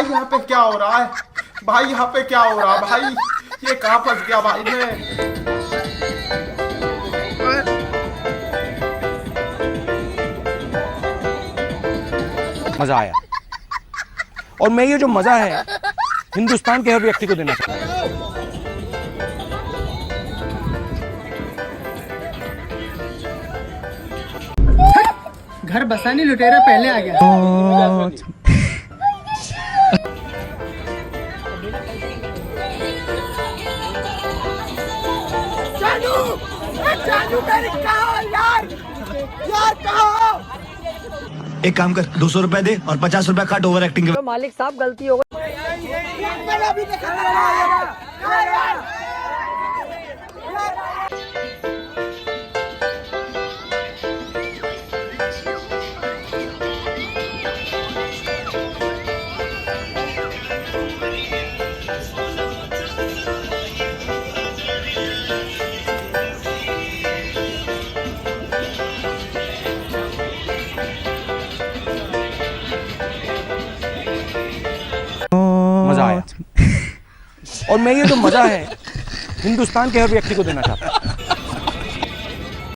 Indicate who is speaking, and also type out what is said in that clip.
Speaker 1: भाई यहाँ पे क्या हो रहा है? भाई यहाँ पे क्या हो रहा है भाई? ये कहाँ फंस गया भाई मैं?
Speaker 2: मजा आया। और मैं ये जो मजा है हिंदुस्तान के हर व्यक्ति को देना चाहता हूं।
Speaker 3: घर बसाने लुटेरा पहले आ गया।
Speaker 4: एक काम कर, 200 रुपए दे और 50 रुपए काट ओवर एक्टिंग के।
Speaker 3: मालिक साहब गलती हो गई।
Speaker 2: मजा आया। और मैं ये जो मजा है हिंदुस्तान के हर व्यक्ति को देना चाहता हूं।